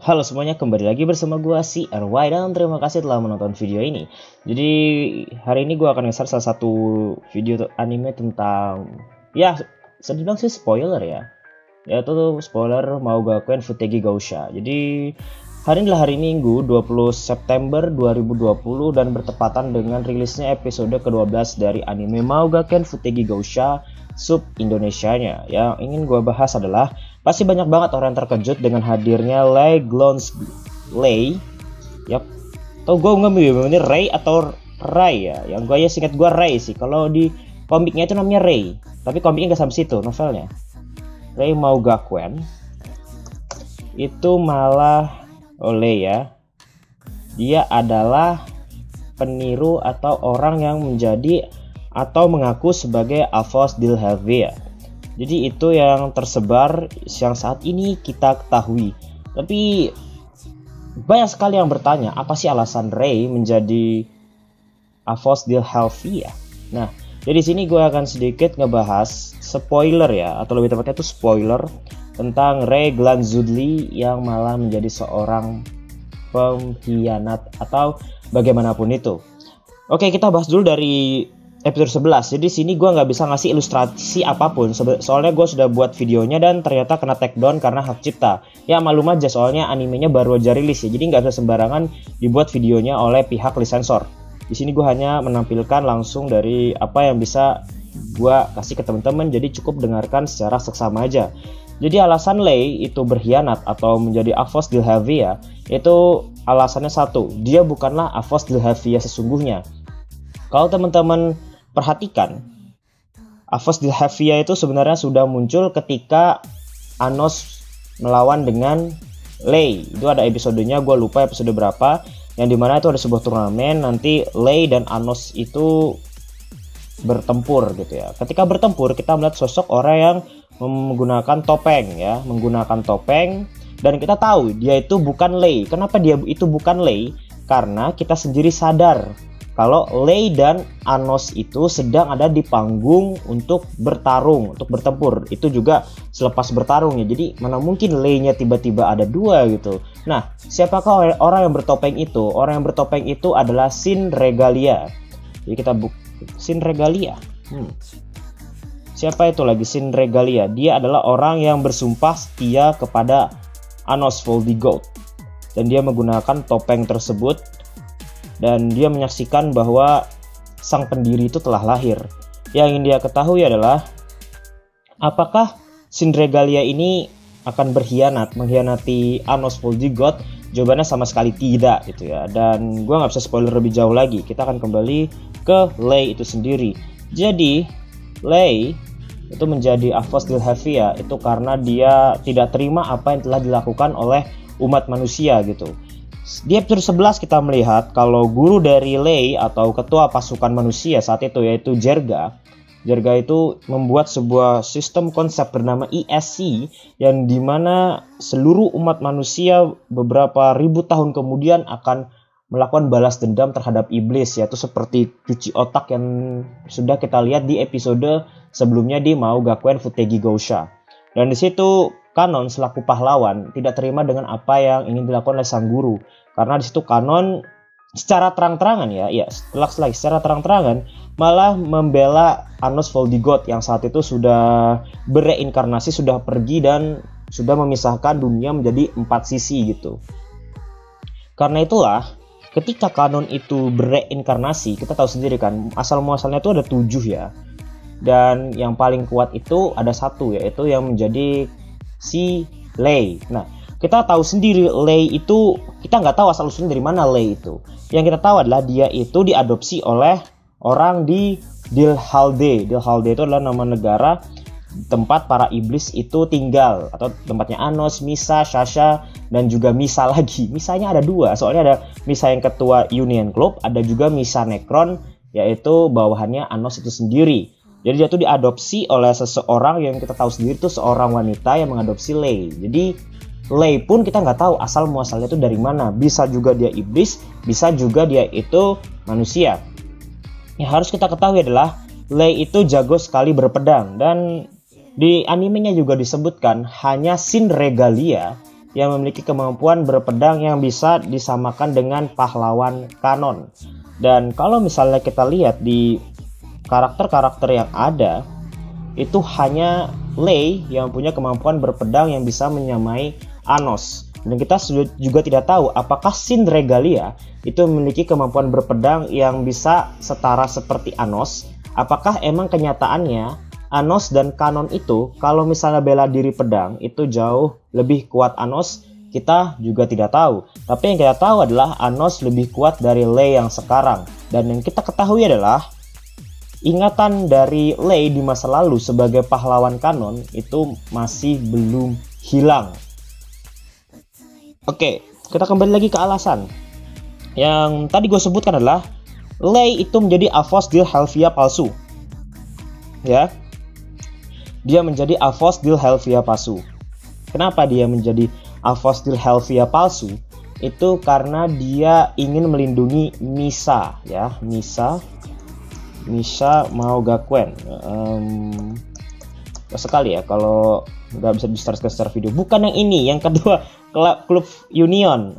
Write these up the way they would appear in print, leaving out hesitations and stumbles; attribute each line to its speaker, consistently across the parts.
Speaker 1: Halo semuanya, kembali lagi bersama gua si RY dan terima kasih telah menonton video ini. Jadi hari ini gua akan nge-share salah satu video anime tentang, ya bisa dibilang sih spoiler ya, yaitu spoiler Maugakuen Futegi Gousha. Jadi hari ini adalah hari Minggu 20 September 2020 dan bertepatan dengan rilisnya episode ke-12 dari anime Maugakuen Futegi Gousha sub Indonesianya. Yang ingin gue bahas adalah pasti banyak banget orang yang terkejut dengan hadirnya Lei Glonsky. Yap. Tau gue nggak ini Ray atau Ray ya. Yang gue ya singkat gue Ray sih. Kalau di komiknya itu namanya Ray, tapi komiknya nggak sampai situ novelnya. Ray Maugakuen itu malah oleh ya. Dia adalah peniru atau orang yang menjadi atau mengaku sebagai Avos Dilhavia. Jadi itu yang tersebar yang saat ini kita ketahui. Tapi banyak sekali yang bertanya, apa sih alasan Ray menjadi Avos Dilhavia? Nah, dari sini gue akan sedikit ngebahas spoiler ya, atau lebih tepatnya itu spoiler tentang Ray Glonsky yang malah menjadi seorang pengkhianat atau bagaimanapun itu. Oke, kita bahas dulu dari episode 11. Jadi sini gue nggak bisa ngasih ilustrasi apapun soalnya gue sudah buat videonya dan ternyata kena take down karena hak cipta. Ya maklum aja soalnya animenya baru aja rilis ya, jadi nggak bisa sembarangan dibuat videonya oleh pihak lisensor. Di sini gue hanya menampilkan langsung dari apa yang bisa gue kasih ke teman-teman, jadi cukup dengarkan secara seksama aja. Jadi alasan Lei itu berkhianat atau menjadi Avos Dilhavia itu alasannya satu, dia bukanlah Avos Dilhavia sesungguhnya. Kalau teman-teman perhatikan, Avos Dilhavia itu sebenarnya sudah muncul ketika Anos melawan dengan Lei. Itu ada episodenya, gue lupa episode berapa, yang dimana itu ada sebuah turnamen, nanti Lei dan Anos itu bertempur gitu ya. Ketika bertempur kita melihat sosok orang yang menggunakan topeng ya, menggunakan topeng, dan kita tahu dia itu bukan Lei. Kenapa dia itu bukan Lei? Karena kita sendiri sadar kalau Lei dan Anos itu sedang ada di panggung untuk bertarung, untuk bertempur. Itu juga selepas bertarung ya. Jadi mana mungkin Lei-nya tiba-tiba ada dua gitu. Nah, siapakah orang yang bertopeng itu? Orang yang bertopeng itu adalah Shin Regalia. Jadi kita Shin Regalia. Siapa itu lagi Shin Regalia? Dia adalah orang yang bersumpah setia kepada Anos Voldigoat. Dan dia menggunakan topeng tersebut. Dan dia menyaksikan bahwa sang pendiri itu telah lahir. Yang ingin dia ketahui adalah apakah Shin Regalia ini akan mengkhianati Anos Voldigoat? Jawabannya sama sekali tidak gitu ya. Dan gue nggak bisa spoiler lebih jauh lagi. Kita akan kembali ke Lei itu sendiri. Jadi Lei itu menjadi Avos Dilhavia itu karena dia tidak terima apa yang telah dilakukan oleh umat manusia gitu. Di episode 11 kita melihat kalau guru dari Lei atau ketua pasukan manusia saat itu yaitu Jerga itu membuat sebuah sistem konsep bernama ESC yang dimana seluruh umat manusia beberapa ribu tahun kemudian akan melakukan balas dendam terhadap iblis, yaitu seperti cuci otak yang sudah kita lihat di episode sebelumnya di Maugakuen Futegi Gousha. Dan di situ Kanon selaku pahlawan tidak terima dengan apa yang ingin dilakukan oleh sang guru, karena di situ Kanon secara terang-terangan secara terang-terangan malah membela Anos Voldigoat yang saat itu sudah bereinkarnasi, sudah pergi dan sudah memisahkan dunia menjadi 4 sisi gitu. Karena itulah ketika Kanon itu bereinkarnasi, kita tahu sendiri kan asal muasalnya itu ada 7 ya. Dan yang paling kuat itu ada 1, yaitu yang menjadi si Lei. Nah, kita tahu sendiri Lei itu, kita nggak tahu asal usulnya dari mana Lei itu. Yang kita tahu adalah dia itu diadopsi oleh orang di Dilhalde. Dilhalde itu adalah nama negara tempat para iblis itu tinggal, atau tempatnya Anos, Misa, Sasha, dan juga Misa lagi. Misanya ada 2, soalnya ada Misa yang ketua Union Club, ada juga Misa Necron, yaitu bawahannya Anos itu sendiri. Jadi dia tuh diadopsi oleh seseorang yang kita tahu sendiri tuh seorang wanita yang mengadopsi Lei. Jadi Lei pun kita nggak tahu asal muasalnya itu dari mana. Bisa juga dia iblis, bisa juga dia itu manusia. Yang harus kita ketahui adalah Lei itu jago sekali berpedang, dan di animenya juga disebutkan hanya Shin Regalia yang memiliki kemampuan berpedang yang bisa disamakan dengan pahlawan kanon. Dan kalau misalnya kita lihat di karakter-karakter yang ada, itu hanya Lei yang punya kemampuan berpedang yang bisa menyamai Anos. Dan kita juga tidak tahu apakah Shin Regalia itu memiliki kemampuan berpedang yang bisa setara seperti Anos. Apakah emang kenyataannya Anos dan Kanon itu kalau misalnya bela diri pedang itu jauh lebih kuat Anos? Kita juga tidak tahu. Tapi yang kita tahu adalah Anos lebih kuat dari Lei yang sekarang. Dan yang kita ketahui adalah ingatan dari Lei di masa lalu sebagai pahlawan kanon itu masih belum hilang. Oke, kita kembali lagi ke alasan. Yang tadi gue sebutkan adalah Lei itu menjadi Aphosdil Helvia palsu. Ya. Dia menjadi Aphosdil Helvia palsu. Kenapa dia menjadi Aphosdil Helvia palsu? Itu karena dia ingin melindungi Misa, ya. Misa mau Gakuen. Sekali ya kalau nggak bisa di secara video. Bukan yang ini, yang kedua, klub Union.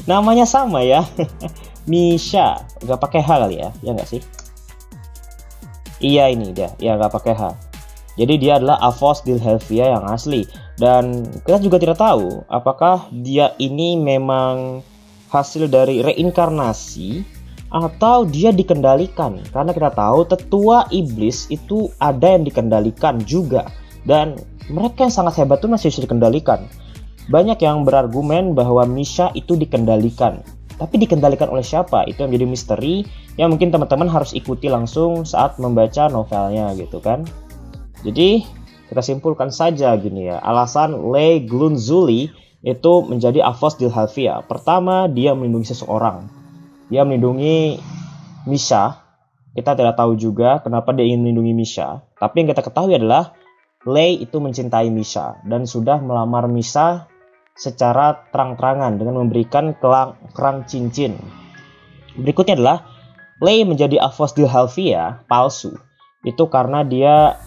Speaker 1: Namanya sama ya. Misha, nggak pakai H kali ya nggak sih? Iya ini dia, ya nggak pakai H. Jadi dia adalah Aphosdil Helvia yang asli. Dan kita juga tidak tahu apakah dia ini memang hasil dari reinkarnasi atau dia dikendalikan. Karena kita tahu tetua iblis itu ada yang dikendalikan juga. Dan mereka yang sangat hebat itu masih bisa dikendalikan. Banyak yang berargumen bahwa Misha itu dikendalikan. Tapi dikendalikan oleh siapa? Itu yang menjadi misteri yang mungkin teman-teman harus ikuti langsung saat membaca novelnya gitu kan. Jadi kita simpulkan saja gini ya. Alasan Lei Glunzuli itu menjadi Aphosdil Helvia. Pertama, dia melindungi seseorang. Dia melindungi Misha. Kita tidak tahu juga kenapa dia ingin melindungi Misha. Tapi yang kita ketahui adalah Lei itu mencintai Misha dan sudah melamar Misha secara terang-terangan dengan memberikan kerang cincin. Berikutnya adalah Lei menjadi Aphosdil Helvia palsu. Itu karena dia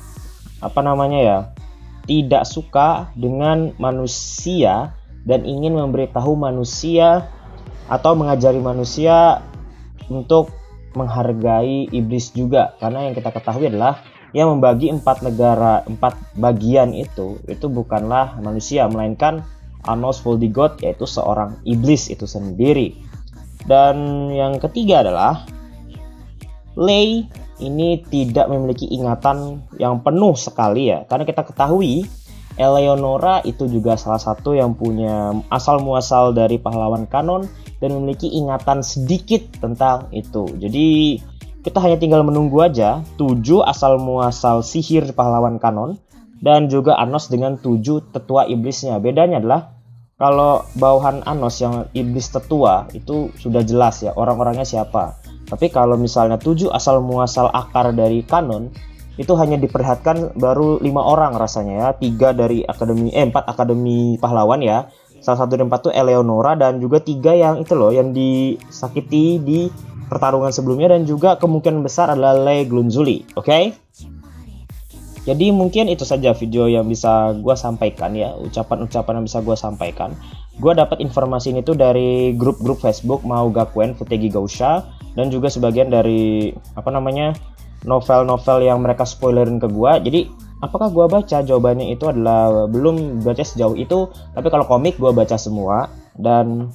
Speaker 1: tidak suka dengan manusia dan ingin memberitahu manusia atau mengajari manusia untuk menghargai iblis juga. Karena yang kita ketahui adalah yang membagi 4 bagian itu bukanlah manusia, melainkan Anos Voldigoth, yaitu seorang iblis itu sendiri. Dan yang ketiga adalah Lei ini tidak memiliki ingatan yang penuh sekali ya. Karena kita ketahui Eleonora itu juga salah satu yang punya asal muasal dari pahlawan kanon dan memiliki ingatan sedikit tentang itu. Jadi kita hanya tinggal menunggu aja 7 asal muasal sihir pahlawan kanon dan juga Anos dengan 7 tetua iblisnya. Bedanya adalah kalau bawahan Anos yang iblis tetua itu sudah jelas ya orang-orangnya siapa. Tapi kalau misalnya 7 asal muasal akar dari kanon itu hanya diperlihatkan baru 5 orang rasanya ya. 4 akademi pahlawan ya. Salah satu dari 4 tuh Eleonora dan juga 3 yang itu loh yang disakiti di pertarungan sebelumnya dan juga kemungkinan besar adalah Lei Glunzuli. Oke? Jadi mungkin itu saja video yang bisa gue sampaikan ya, ucapan-ucapan yang bisa gue sampaikan. Gue dapat informasi ini tuh dari grup-grup Facebook Mau Gakuen Futegi Gausha dan juga sebagian dari novel-novel yang mereka spoilerin ke gue. Jadi apakah gue baca? Jawabannya itu adalah belum baca sejauh itu. Tapi kalau komik gue baca semua dan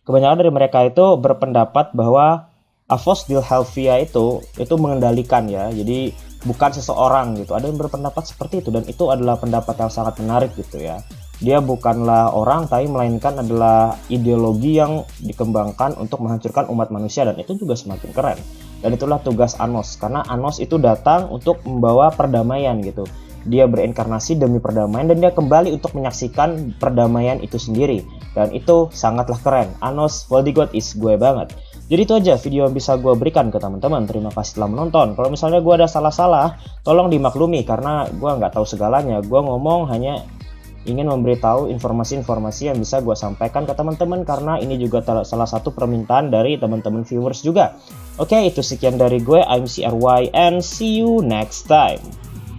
Speaker 1: kebanyakan dari mereka itu berpendapat bahwa Aphosdil Helvia itu mengendalikan ya. Jadi bukan seseorang gitu. Ada yang berpendapat seperti itu dan itu adalah pendapat yang sangat menarik gitu ya. Dia bukanlah orang tapi melainkan adalah ideologi yang dikembangkan untuk menghancurkan umat manusia dan itu juga semakin keren. Dan itulah tugas Anos karena Anos itu datang untuk membawa perdamaian gitu. Dia berinkarnasi demi perdamaian dan dia kembali untuk menyaksikan perdamaian itu sendiri. Dan itu sangatlah keren. Anos Voldigoth is gue banget. Jadi itu aja video yang bisa gue berikan ke teman-teman. Terima kasih telah menonton. Kalau misalnya gue ada salah-salah, tolong dimaklumi karena gue nggak tahu segalanya. Gue ngomong hanya ingin memberitahu informasi-informasi yang bisa gue sampaikan ke teman-teman karena ini juga salah satu permintaan dari teman-teman viewers juga. Oke, itu sekian dari gue. I'm CRY and see you next time.